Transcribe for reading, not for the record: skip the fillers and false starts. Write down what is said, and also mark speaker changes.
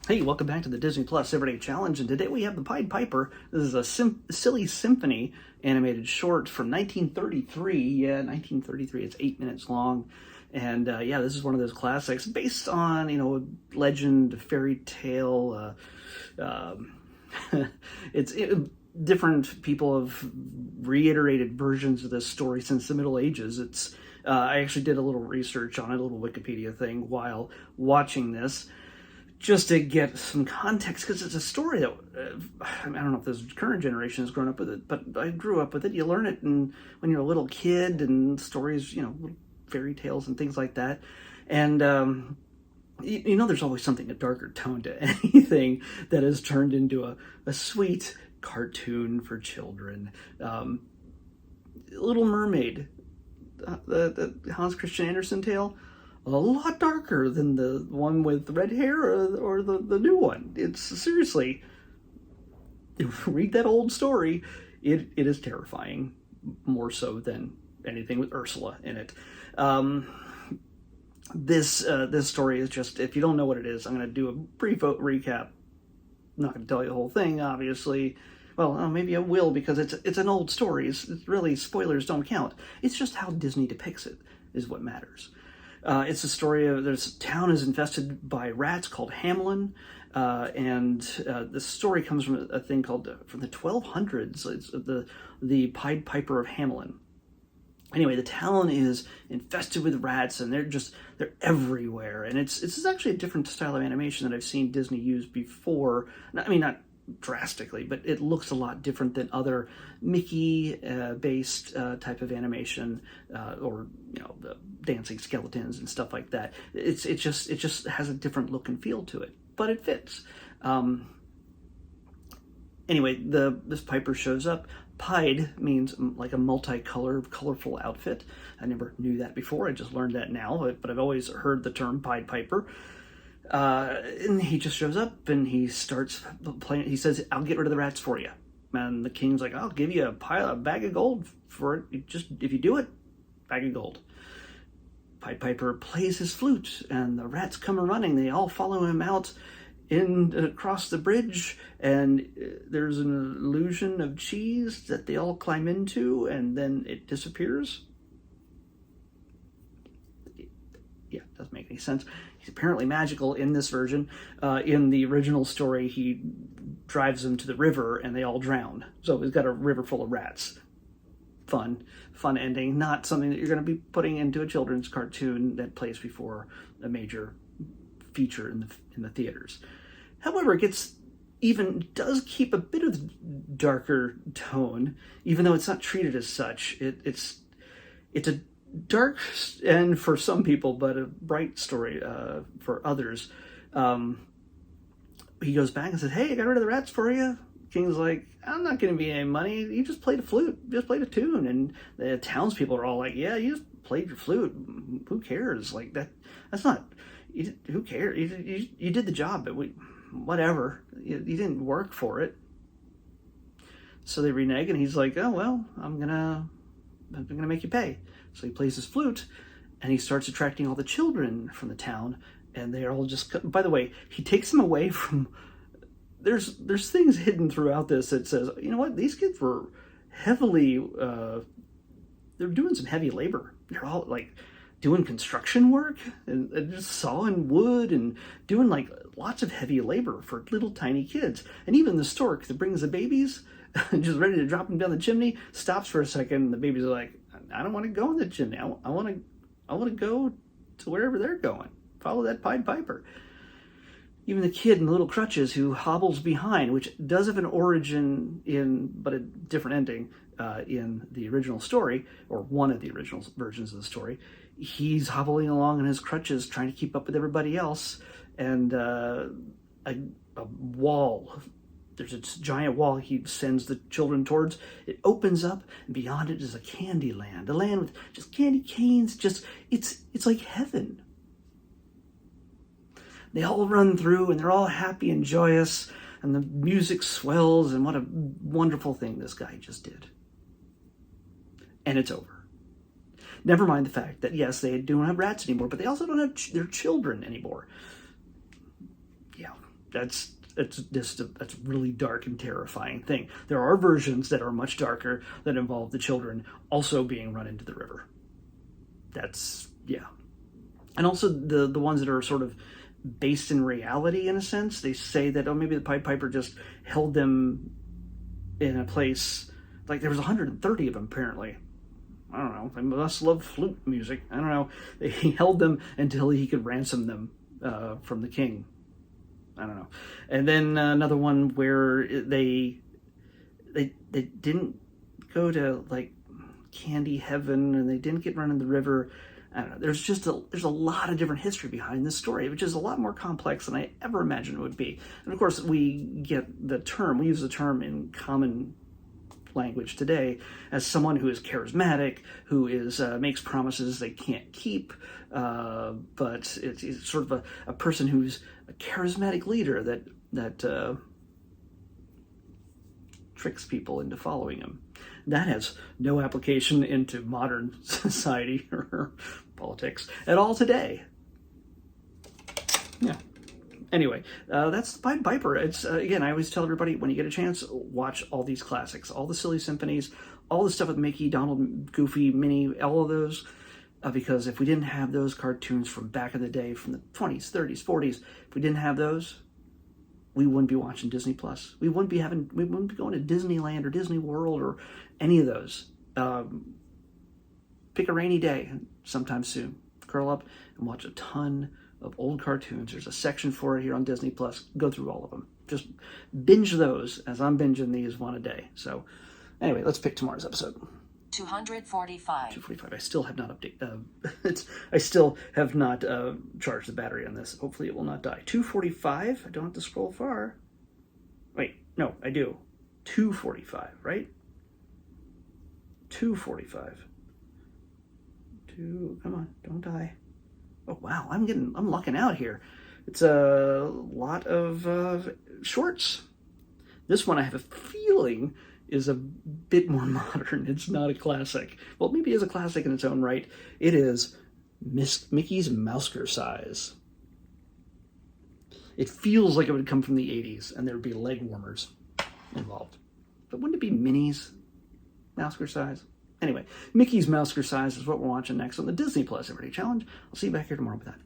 Speaker 1: Hey, welcome back to the Disney Plus Everyday Challenge, and today we have the Pied Piper. This is a silly symphony animated short from 1933. Yeah, 1933. It's 8 minutes long, and yeah, this is one of those classics based on legend, fairy tale. It's different people have reiterated versions of this story since the Middle Ages. It's I actually did a little research on it, a little Wikipedia thing while watching this, just to get some context, because it's a story that I don't know if this current generation has grown up with it, but I grew up with it. You learn it when you're a little kid, and stories, little fairy tales and things like that. And there's always something, a darker tone to anything that is turned into a sweet cartoon for children. Little Mermaid, the Hans Christian Andersen tale, a lot darker than the one with red hair or the new one. It's seriously, read that old story. It is terrifying, more so than anything with Ursula in it. This story is just, if you don't know what it is, I'm going to do a brief recap. I'm not going to tell you the whole thing, obviously. Well, maybe I will, because it's an old story. It's really, spoilers don't count. It's just how Disney depicts it is what matters. It's a story of this town is infested by rats called Hamelin, and the story comes from a thing called from the 1200s. It's the Pied Piper of Hamelin. Anyway, the town is infested with rats, and they're everywhere. And it's actually a different style of animation that I've seen Disney use before. I mean, not drastically, but it looks a lot different than other Mickey based type of animation, or the dancing skeletons and stuff like that. It just has a different look and feel to it, but it fits. Anyway, this Piper shows up. Pied means like a multicolored, colorful outfit. I never knew that before. I just learned that now, but I've always heard the term Pied Piper. And he just shows up and he starts playing. He says, "I'll get rid of the rats for you." And the king's like, "I'll give you a bag of gold for it. Just if you do it, bag of gold." Pied Piper plays his flute, and the rats come running. They all follow him out across the bridge, and there's an illusion of cheese that they all climb into, and then it disappears. Yeah, it doesn't make any sense. He's apparently magical in this version. In the original story, he drives them to the river and they all drown. So he's got a river full of rats. Fun ending. Not something that you're going to be putting into a children's cartoon that plays before a major feature in the theaters. However, does keep a bit of darker tone, even though it's not treated as such. It's a dark, and for some people, but a bright story for others. He goes back and says, "Hey, I got rid of the rats for you." King's like, "I'm not going to be any money. You just played a flute, just played a tune." And the townspeople are all like, "Yeah, you just played your flute. Who cares? Like that's not. Who cares? You did the job, but whatever. You didn't work for it." So they renege, and he's like, "Oh well, I'm gonna make you pay." So he plays his flute, and he starts attracting all the children from the town, and they're all just. By the way, he takes them away from. There's things hidden throughout this that says, you know what, these kids were heavily. They're doing some heavy labor. They're all like doing construction work and just sawing wood and doing like lots of heavy labor for little tiny kids. And even the stork that brings the babies, just ready to drop them down the chimney, stops for a second, and the babies are like, "I don't want to go in the chimney. I want to go to wherever they're going. Follow that Pied Piper." Even the kid in the little crutches who hobbles behind, which does have an origin but a different ending in the original story, or one of the original versions of the story. He's hobbling along in his crutches, trying to keep up with everybody else, and a wall. There's a giant wall he sends the children towards. It opens up, and beyond it is a candy land. A land with just candy canes. It's like heaven. They all run through, and they're all happy and joyous, and the music swells, and what a wonderful thing this guy just did. And it's over. Never mind the fact that, yes, they don't have rats anymore, but they also don't have their children anymore. Yeah. That's that's a really dark and terrifying thing. There are versions that are much darker that involve the children also being run into the river. That's, yeah. And also the ones that are sort of based in reality in a sense. They say that, oh, maybe the Pied Piper just held them in a place, like there was 130 of them apparently. I don't know. They must love flute music. I don't know. He held them until he could ransom them from the king. I don't know. And then another one where they didn't go to like candy heaven and they didn't get run in the river. I don't know. There's a lot of different history behind this story, which is a lot more complex than I ever imagined it would be. And of course, we use the term in common language today as someone who is charismatic, who is makes promises they can't keep, but it's sort of a person who's a charismatic leader that tricks people into following him. That has no application into modern society or politics at all today. Yeah. Anyway, that's the Pied Piper. It's again, I always tell everybody, when you get a chance, watch all these classics, all the silly symphonies, all the stuff with Mickey, Donald, Goofy, Minnie, all of those. Because if we didn't have those cartoons from back in the day, from the 20s, 30s, 40s, if we didn't have those, we wouldn't be watching Disney Plus. We wouldn't be going to Disneyland or Disney World or any of those. Pick a rainy day sometime soon. Curl up and watch a ton of old cartoons. There's a section for it here on Disney Plus. Go through all of them. Just binge those as I'm binging these one a day. So anyway, let's pick tomorrow's episode.
Speaker 2: 245.
Speaker 1: 245. I still have not I still have not charged the battery on this. Hopefully it will not die. 245. I don't have to scroll far. Wait, no, I do. 245, right? 245. Come on, don't die. Oh wow, I'm lucking out here. It's a lot of shorts. This one I have a feeling is a bit more modern. It's not a classic. Well, maybe it is a classic in its own right. It is Mickey's Mousekerseyse. It feels like it would come from the 80s and there would be leg warmers involved. But wouldn't it be Minnie's Mousekerseyse? Anyway, Mickey's Mousekerseyse is what we're watching next on the Disney Plus Everyday Challenge. I'll see you back here tomorrow with that.